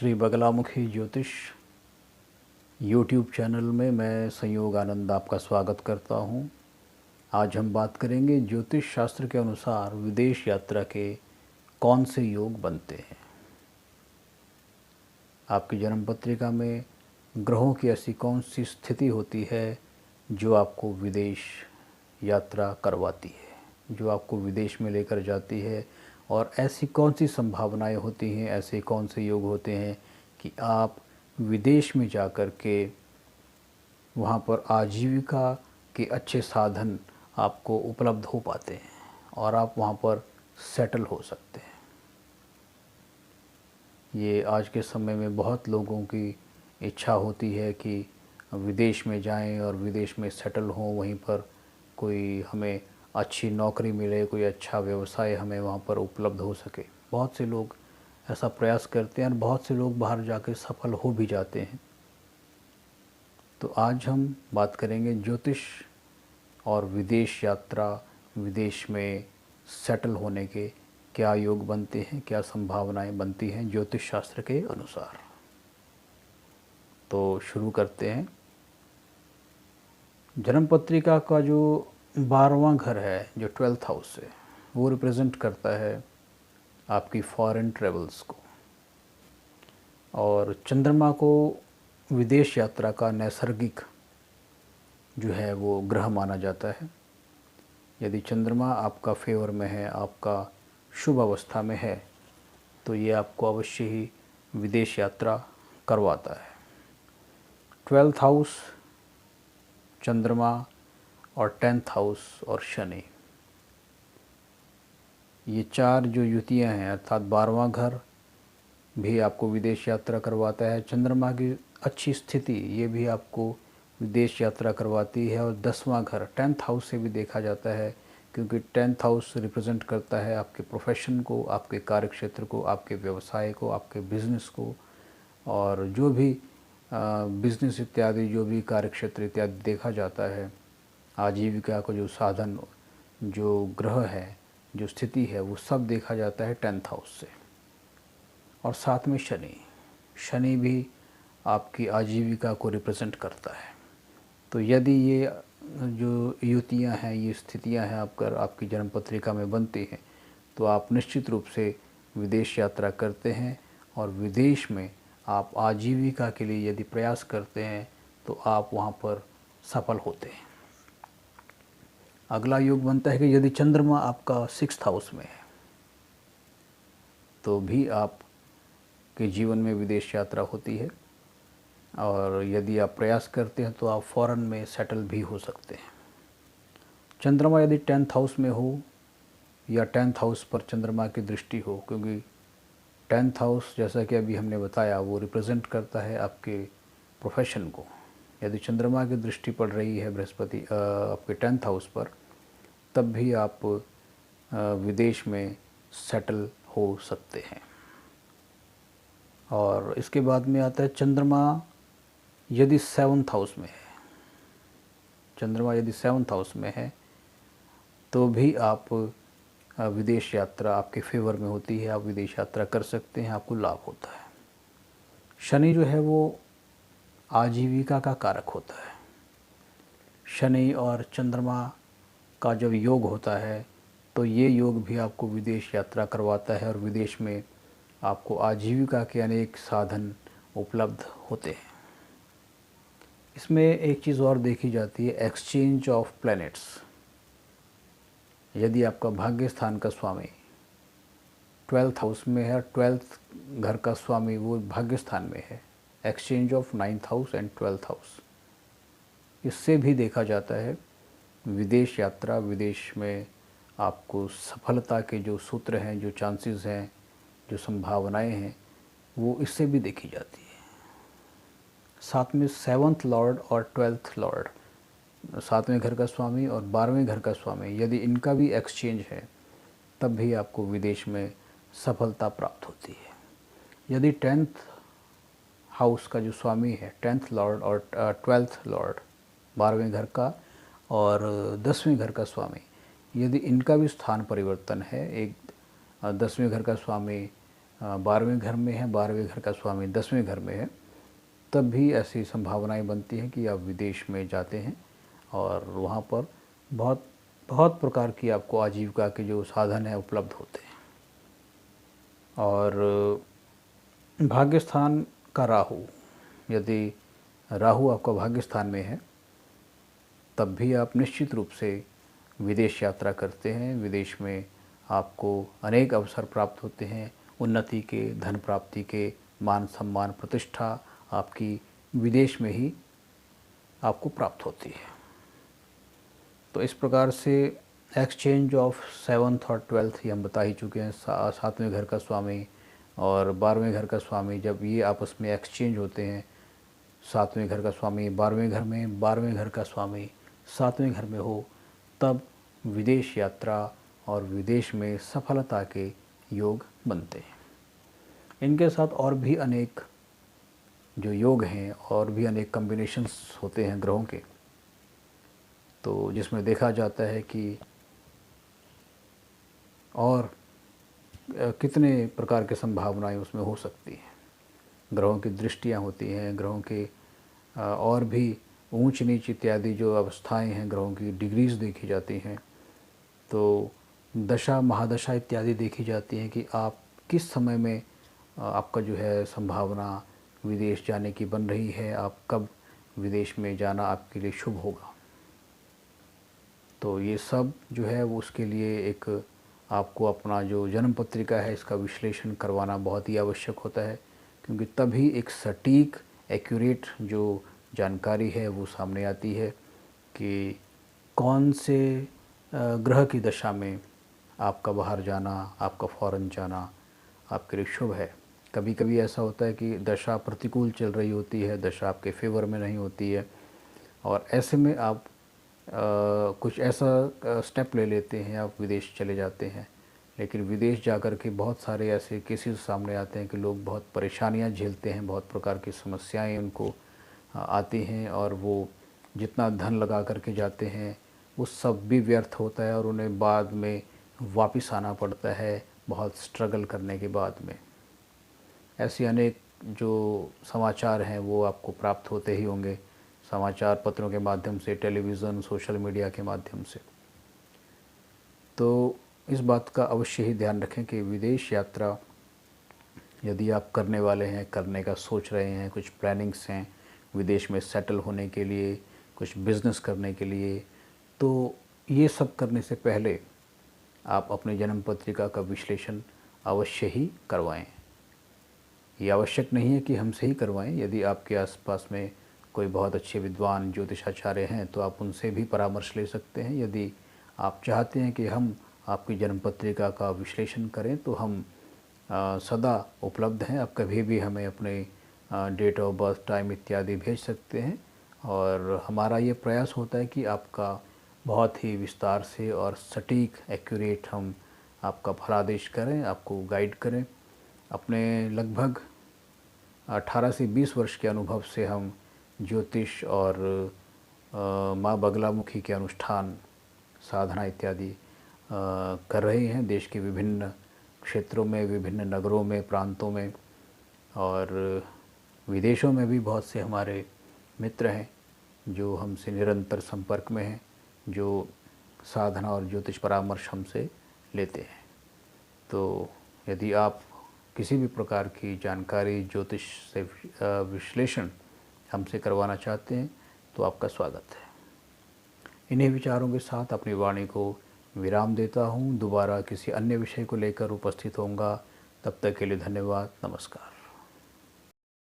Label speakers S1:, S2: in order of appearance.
S1: श्री बगलामुखी ज्योतिष YouTube channel में मैं संयोग आनंद आपका स्वागत करता हूं। आज हम बात करेंगे ज्योतिष शास्त्र के अनुसार विदेश यात्रा के कौन से योग बनते हैं। आपकी जन्म पत्रिका में ग्रहों की ऐसी कौन सी स्थिति होती है जो आपको विदेश यात्रा करवाती है, जो आपको विदेश में लेकर जाती है, और ऐसी कौन सी संभावनाएं होती हैं, ऐसे कौन से योग होते हैं कि आप विदेश में जाकर के वहाँ पर आजीविका के अच्छे साधन आपको उपलब्ध हो पाते हैं और आप वहाँ पर सेटल हो सकते हैं। ये आज के समय में बहुत लोगों की इच्छा होती है कि विदेश में जाएं और विदेश में सेटल हों, वहीं पर कोई हमें अच्छी नौकरी मिले, कोई अच्छा व्यवसाय हमें वहाँ पर उपलब्ध हो सके। बहुत से लोग ऐसा प्रयास करते हैं और बहुत से लोग बाहर जाकर सफल हो भी जाते हैं। तो आज हम बात करेंगे ज्योतिष और विदेश यात्रा, विदेश में सेटल होने के क्या योग बनते हैं, क्या संभावनाएं बनती हैं ज्योतिष शास्त्र के अनुसार। तो शुरू करते हैं। जन्म पत्रिका का जो 12वां घर है, जो 12th हाउस है, वो रिप्रेजेंट करता है आपकी फॉरेन ट्रेवल्स को, और चंद्रमा को विदेश यात्रा का नैसर्गिक जो है वो ग्रह माना जाता है। यदि चंद्रमा आपका फेवर में है, आपका शुभ अवस्था में है, तो ये आपको अवश्य ही विदेश यात्रा करवाता है। 12th हाउस चंद्रमा और 10th हाउस और शनि, ये चार जो युतियाँ हैं, अर्थात 12वां घर भी आपको विदेश यात्रा करवाता है। चंद्रमा की अच्छी स्थिति ये भी आपको विदेश यात्रा करवाती है। और 10वां घर 10th हाउस से भी देखा जाता है, क्योंकि 10th हाउस रिप्रेजेंट करता है आपके प्रोफेशन को, आपके कार्यक्षेत्र को, आपके व्यवसाय को, आपके बिजनेस को, और जो भी बिजनेस इत्यादि, जो भी कार्यक्षेत्र इत्यादि देखा जाता है, आजीविका को जो साधन, जो ग्रह है, जो स्थिति है, वो सब देखा जाता है 10th हाउस से। और साथ में शनि भी आपकी आजीविका को रिप्रेजेंट करता है। तो यदि ये जो युतियाँ हैं, ये स्थितियाँ हैं आपकी जन्म पत्रिका में बनती हैं, तो आप निश्चित रूप से विदेश यात्रा करते हैं, और विदेश में आप आजीविका के लिए यदि प्रयास करते हैं तो आप वहाँ पर सफल होते हैं। अगला योग बनता है कि यदि चंद्रमा आपका 6th हाउस में है, तो भी आप के जीवन में विदेश यात्रा होती है, और यदि आप प्रयास करते हैं तो आप फ़ौरन में सेटल भी हो सकते हैं। चंद्रमा यदि 10th हाउस में हो या 10th हाउस पर चंद्रमा की दृष्टि हो, क्योंकि 10th हाउस जैसा कि अभी हमने बताया वो रिप्रेजेंट करता है आपके प्रोफेशन को। यदि चंद्रमा की दृष्टि पड़ रही है बृहस्पति आपके 10th हाउस पर, तब भी आप विदेश में सेटल हो सकते हैं। और इसके बाद में आता है चंद्रमा यदि 7th हाउस में है, चंद्रमा यदि 7th हाउस में है, तो भी आप विदेश यात्रा आपके फेवर में होती है, आप विदेश यात्रा कर सकते हैं, आपको लाभ होता है। शनि जो है वो आजीविका का कारक होता है। शनि और चंद्रमा का जब योग होता है, तो ये योग भी आपको विदेश यात्रा करवाता है, और विदेश में आपको आजीविका के अनेक साधन उपलब्ध होते हैं। इसमें एक चीज़ और देखी जाती है, एक्सचेंज ऑफ प्लैनेट्स। यदि आपका भाग्य स्थान का स्वामी 12th हाउस में है, 12th घर का स्वामी वो भाग्य स्थान में है, exchange of 9th house and 12th house, इससे भी देखा जाता है विदेश यात्रा, विदेश में आपको सफलता के जो सूत्र हैं, जो चांसेस हैं, जो संभावनाएं हैं, वो इससे भी देखी जाती है। साथ में 7th लॉर्ड और 12th लॉर्ड, 7वें घर का स्वामी और 12वें घर का स्वामी, यदि इनका भी एक्सचेंज है, तब भी आपको विदेश में सफलता प्राप्त होती है। यदि 10th हाउस का जो स्वामी है, 10th लॉर्ड और 12th लॉर्ड, 12वें घर का और 10वें घर का स्वामी, यदि इनका भी स्थान परिवर्तन है, एक 10वें घर का स्वामी 12वें घर में है, 12वें घर का स्वामी 10वें घर में है, तब भी ऐसी संभावनाएं बनती हैं कि आप विदेश में जाते हैं और वहाँ पर बहुत बहुत प्रकार की आपको आजीविका के जो साधन हैं उपलब्ध होते हैं। और भाग्य स्थान का राहु, यदि राहु आपका भाग्य स्थान में है तब भी आप निश्चित रूप से विदेश यात्रा करते हैं। विदेश में आपको अनेक अवसर प्राप्त होते हैं, उन्नति के, धन प्राप्ति के, मान सम्मान प्रतिष्ठा आपकी विदेश में ही आपको प्राप्त होती है। तो इस प्रकार से एक्सचेंज ऑफ 7th और 12th ये हम बता ही चुके हैं। 7वें घर का स्वामी और 12वें घर का स्वामी जब ये आपस में एक्सचेंज होते हैं, 7वें घर का स्वामी 12वें घर में, 12वें घर का स्वामी 7वें घर में हो, तब विदेश यात्रा और विदेश में सफलता के योग बनते हैं। इनके साथ और भी अनेक जो योग हैं और भी अनेक कॉम्बिनेशंस होते हैं ग्रहों के, तो जिसमें देखा जाता है कि और कितने प्रकार की संभावनाएं उसमें हो सकती हैं। ग्रहों की दृष्टियां होती हैं, ग्रहों के और भी ऊंच नीच इत्यादि जो अवस्थाएं हैं, ग्रहों की डिग्रीज देखी जाती हैं। तो दशा महादशा इत्यादि देखी जाती हैं कि आप किस समय में आपका जो है संभावना विदेश जाने की बन रही है, आप कब विदेश में जाना आपके लिए शुभ होगा। तो ये सब जो है वो उसके लिए एक आपको अपना जो जन्म पत्रिका है इसका विश्लेषण करवाना बहुत ही आवश्यक होता है, क्योंकि तभी एक सटीक एक्यूरेट जो जानकारी है वो सामने आती है कि कौन से ग्रह की दशा में आपका बाहर जाना, आपका फॉरेन जाना आपके लिए शुभ है। कभी कभी ऐसा होता है कि दशा प्रतिकूल चल रही होती है, दशा आपके फेवर में नहीं होती है, और ऐसे में आप कुछ ऐसा स्टेप ले लेते हैं, आप विदेश चले जाते हैं। लेकिन विदेश जाकर के बहुत सारे ऐसे केसेस सामने आते हैं कि लोग बहुत परेशानियां झेलते हैं, बहुत प्रकार की समस्याएं उनको आती हैं, और वो जितना धन लगा करके जाते हैं वो सब भी व्यर्थ होता है और उन्हें बाद में वापस आना पड़ता है बहुत स्ट्रगल करने के बाद में। ऐसे अनेक जो समाचार हैं वो आपको प्राप्त होते ही होंगे, समाचार पत्रों के माध्यम से, टेलीविज़न, सोशल मीडिया के माध्यम से। तो इस बात का अवश्य ही ध्यान रखें कि विदेश यात्रा यदि आप करने वाले हैं, करने का सोच रहे हैं, कुछ प्लानिंग्स हैं विदेश में सेटल होने के लिए, कुछ बिज़नेस करने के लिए, तो ये सब करने से पहले आप अपने जन्म पत्रिका का विश्लेषण अवश्य ही करवाएं। ये आवश्यक नहीं है कि हमसे ही करवाएं। यदि आपके आसपास में कोई बहुत अच्छे विद्वान ज्योतिषाचार्य हैं तो आप उनसे भी परामर्श ले सकते हैं। यदि आप चाहते हैं कि हम आपकी जन्म पत्रिका का विश्लेषण करें तो हम सदा उपलब्ध हैं। आप कभी भी हमें अपने डेट ऑफ बर्थ, टाइम इत्यादि भेज सकते हैं, और हमारा ये प्रयास होता है कि आपका बहुत ही विस्तार से और सटीक एक्यूरेट हम आपका फलादेश करें, आपको गाइड करें। अपने लगभग 18 से 20 वर्ष के अनुभव से हम ज्योतिष और माँ बगलामुखी के अनुष्ठान, साधना इत्यादि कर रहे हैं देश के विभिन्न क्षेत्रों में, विभिन्न नगरों में, प्रांतों में, और विदेशों में भी बहुत से हमारे मित्र हैं जो हमसे निरंतर संपर्क में हैं, जो साधना और ज्योतिष परामर्श हमसे लेते हैं। तो यदि आप किसी भी प्रकार की जानकारी ज्योतिष से विश्लेषण हमसे करवाना चाहते हैं तो आपका स्वागत है। इन्हीं विचारों के साथ अपनी वाणी को विराम देता हूँ। दोबारा किसी अन्य विषय को लेकर उपस्थित होऊंगा। तब तक के लिए धन्यवाद। नमस्कार।